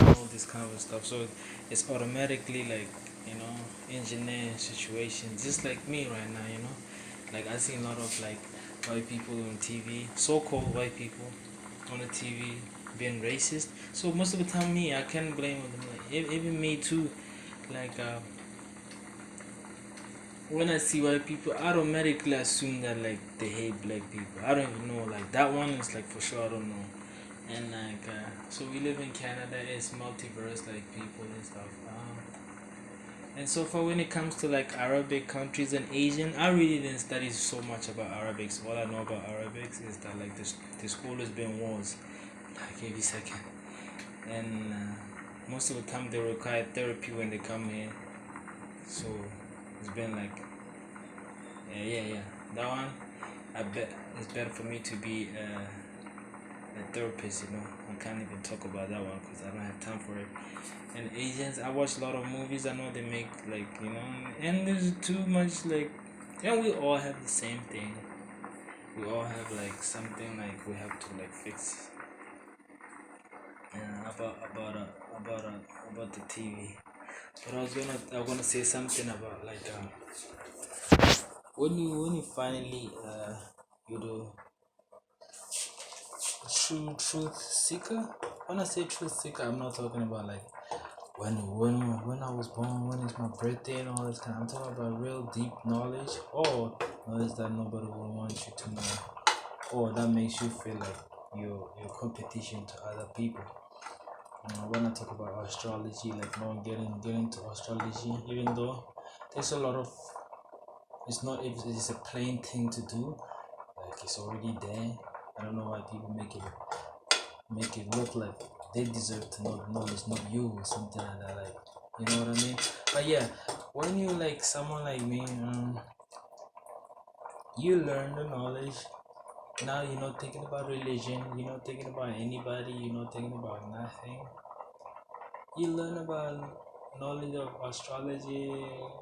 all this kind of stuff. So it's automatically like, engineer situations, just like me right now. Like I see a lot of like white people on TV, so-called white people on the TV being racist. So most of the time, me, I can't blame them. Like, even me too. Like when I see white people, I automatically assume that like they hate black people. I don't even know. Like that one is like for sure. I don't know. And like so we live in Canada. It's multiverse like people and stuff. And so far, when it comes to like Arabic countries and Asian, I really didn't study so much about Arabics. All I know about Arabics is that like the school has been wars like every second, and most of the time they require therapy when they come here. So it's been like yeah, that one. I bet it's better for me to be a therapist. I can't even talk about that one because I don't have time for it. And Asians, I watch a lot of movies. I know they make like and there's too much like, and we all have the same thing. We all have like something like we have to like fix. And about the TV. But I was gonna say something about like when you finally you do truth seeker. When I say truth seeker, I'm not talking about like when I was born, when is my birthday and all this kind. I'm talking about real deep knowledge or knowledge that nobody will want you to know, or that makes you feel like your competition to other people. When I talk about astrology, like no one getting to astrology, even though there's a lot of it's a plain thing to do, like it's already there. I don't know why people make it look like they deserve to know the knowledge, not you, or something like that. Like, you know what I mean? But yeah, when you like someone like me, you learn the knowledge. Now you're not thinking about religion. You're not thinking about anybody. You're not thinking about nothing. You learn about knowledge of astrology,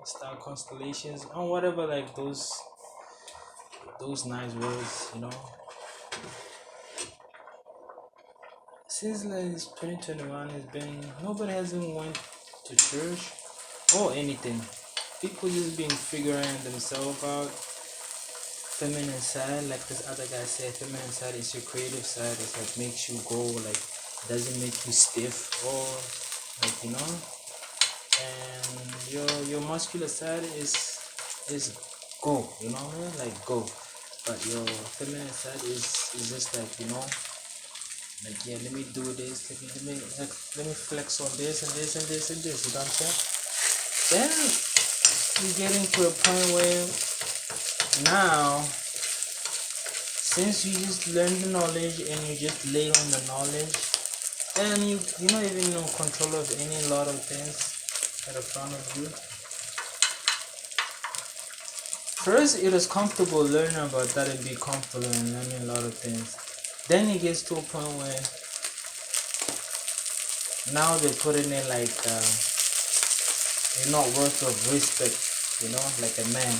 star constellations, and whatever like those nice words. Since like 2021 has been, nobody hasn't went to church or anything. People just been figuring themselves out. Feminine side, like this other guy said, feminine side is your creative side. It's like makes you go, like doesn't make you stiff or like and your muscular side is go, what I mean? Like go. But your feminine side is just like like yeah, let me do this, let me flex on this and this and this and this, you know what I'm saying? Then you're getting to a point where now, since you just learn the knowledge and you just lay on the knowledge, and you're not even in control of any lot of things that are in front of you. First, it is comfortable learning about that and be comfortable in learning a lot of things. Then it gets to a point where now they're putting in like you're not worth of respect, like a man.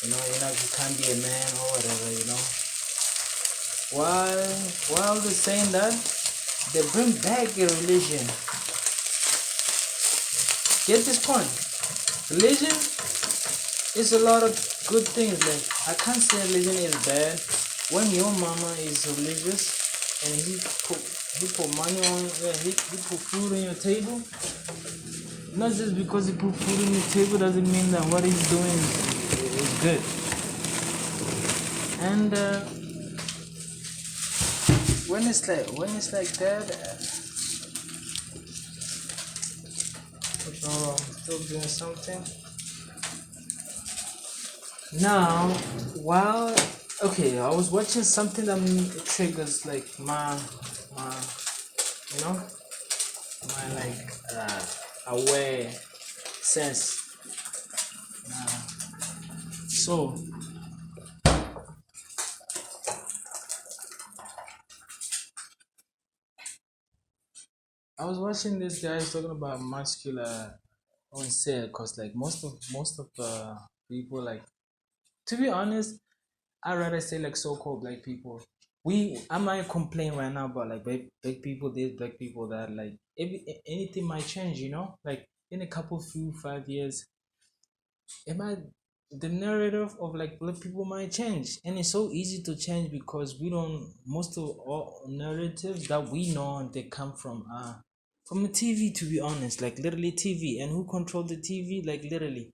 You can't be a man or whatever. While they're saying that, they bring back a religion. Get this point? Religion is a lot of good things. Like I can't say religion is bad. When your mama is religious and he put money on, he put food on your table. Not just because he put food on your table doesn't mean that what he's doing is good. And when it's like that, I'm still doing something. Now, while okay, I was watching something that triggers like my you know my like aware sense. So I was watching this guy talking about muscular on sale because like most of the people like, to be honest, I'd rather say like so-called black people. I might complain right now about like black people this, black people that, like anything might change, like in a couple few 5 years, it might the narrative of like black people might change, and it's so easy to change because we don't most of all narratives that we know they come from the TV, to be honest, like literally TV. And who control the TV? Like literally,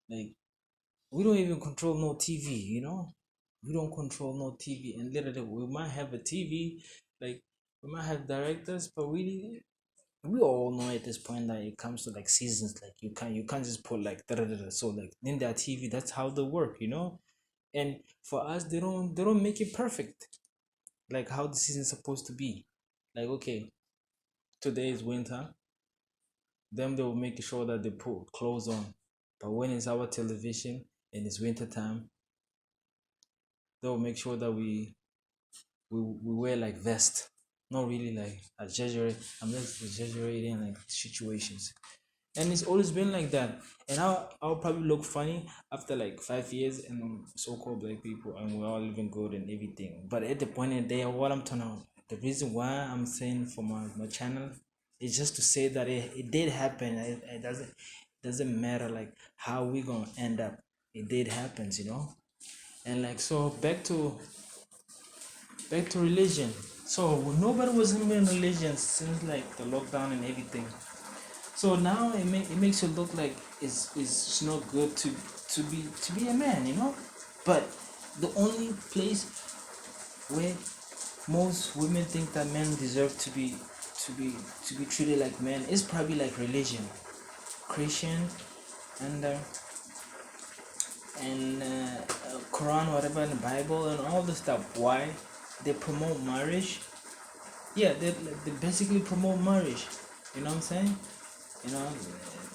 like we don't even control no TV, we don't control no TV. And literally we might have a TV, like we might have directors, but we all know at this point that it comes to like seasons, like you can't just put like da da da. So like in that TV, that's how they work. And for us, they don't make it perfect, like how the season's supposed to be. Like, okay, today is winter, them they will make sure that they put clothes on. But when it's our television and it's winter time, they'll make sure that we wear like vest. Not really like exaggerate. I'm just exaggerating like situations. And it's always been like that. And I'll probably look funny after like 5 years and so-called black people, and we're all living good and everything. But at the point in the day, what I'm turning on, the reason why I'm saying for my channel is just to say that it did happen. It doesn't matter like how we gonna end up. It did happens. And like, so back to religion. So nobody was in religion since like the lockdown and everything. So now it makes you look like it's not good to be a man. But the only place where most women think that men deserve to be to be treated like men is probably like religion, Christian, and Quran, whatever, in the Bible, and all this stuff. Why they promote marriage? Yeah, they basically promote marriage. You know what I'm saying? You know,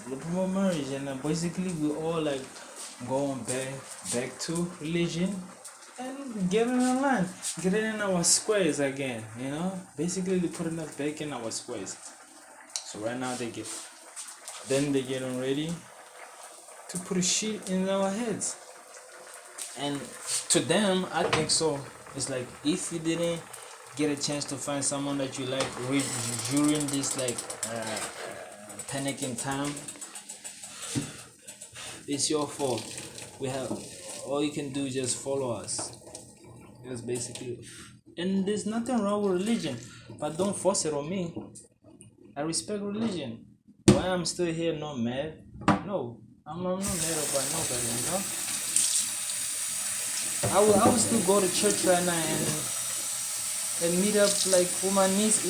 they promote marriage, and basically we all like going back to religion and getting in line, getting in our squares again. Basically they putting us back in our squares. So right now they're getting ready to put a shit in our heads. And to them, I think so. It's like if you didn't get a chance to find someone that you like during this like panicking time, it's your fault. We have all you can do is just follow us. That's basically. And there's nothing wrong with religion, but don't force it on me. I respect religion. Why I'm still here not mad? No, I'm not mad about nobody. I will still go to church right now and meet up like with my niece,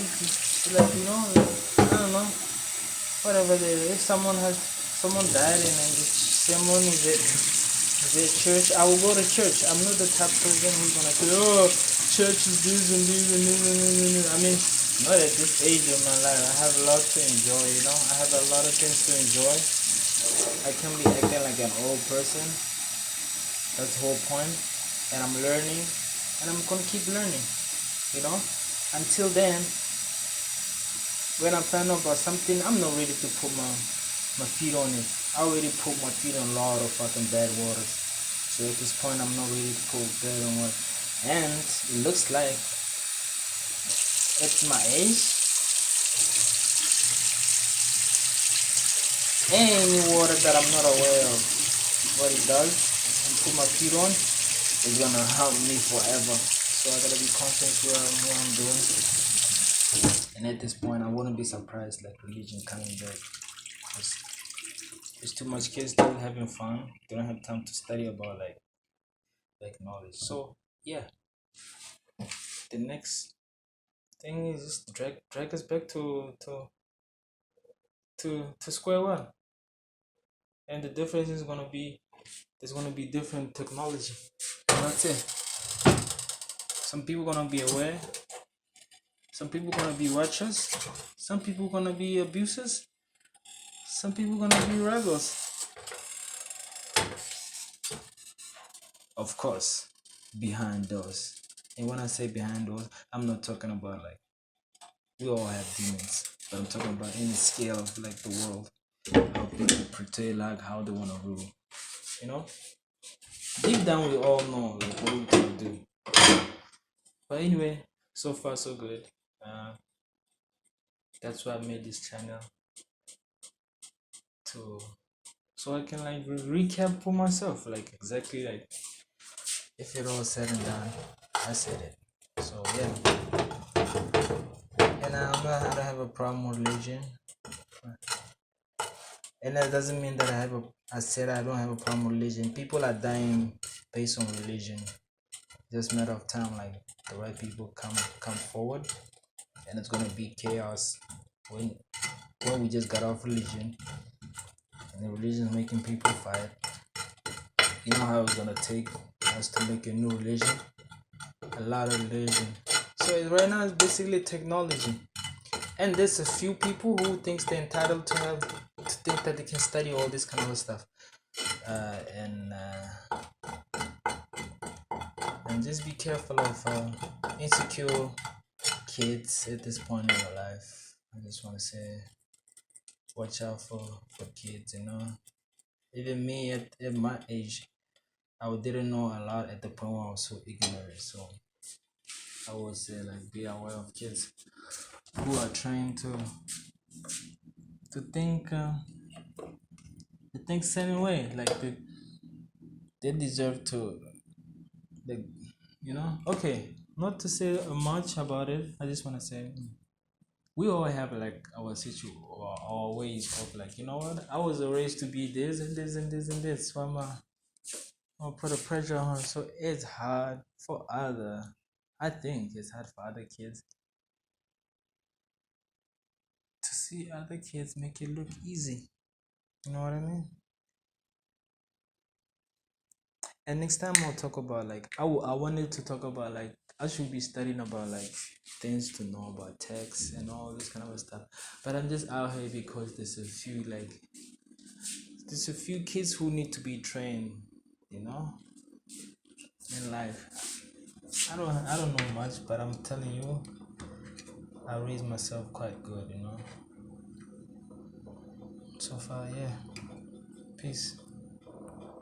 like I don't know, whatever. If someone died and then the ceremony is at church, I will go to church. I'm not the type of person who's gonna say, oh, church is this and this and this and this. And this. I mean, not at this age of my life. I have a lot to enjoy. I have a lot of things to enjoy. I can't be acting like an old person. That's the whole point. And I'm learning, and I'm gonna keep learning. Until then, when I find out about something, I'm not ready to put my feet on it. I already put my feet on a lot of fucking bad waters. So at this point, I'm not ready to put bad on water. And it looks like at my age, any water that I'm not aware of what it does and put my feet on is gonna help me forever. So I gotta be conscious what I'm doing. And at this point, I wouldn't be surprised like religion coming back. There's too much kids still having fun. They don't have time to study about like knowledge. So yeah, the next thing is just drag us back to square one. And the difference is gonna be there's gonna be different technology. And that's it. Some people gonna be aware. Some people gonna be watchers. Some people gonna be abusers. Some people gonna be rebels. Of course, behind doors. And when I say behind doors, I'm not talking about like We all have demons, but I'm talking about any scale of like the world, how people portray like how they wanna rule. You know, deep down we all know like what we can do. But anyway, so far so good. Uh, that's why I made this channel to so I can like recap for myself, like exactly like if it all said and done, I said it. So yeah, and I don't have a problem with religion, and that doesn't mean that I said I don't have a problem with religion. People are dying based on religion. Just matter of time, like the right people come forward, and it's gonna be chaos when we just got off religion, and the religion is making people fight. You know how it's gonna take us to make a new religion, a lot of religion. So right now it's basically technology, and there's a few people who thinks they're entitled to think that they can study all this kind of stuff, and just be careful of insecure kids at this point in your life. I just want to say, watch out for kids. You know, even me at my age, I didn't know a lot at the point where I was so ignorant. So I would say like be aware of kids who are trying to think certain way, like they deserve to, like, you know. Okay, not to say much about it. I just want to say we all have like our our ways of like, you know what, I was raised to be this and this and this and this, so I'm put a pressure on. So it's hard for other, I think it's hard for other kids to see other kids make it look easy. You know what I mean? And next time I'll talk about like I wanted to talk about like I should be studying about like things to know about text and all this kind of stuff. But I'm just out here because there's a few kids who need to be trained, you know, in life. I don't know much, but I'm telling you, I raised myself quite good, you know. So far, yeah. Peace.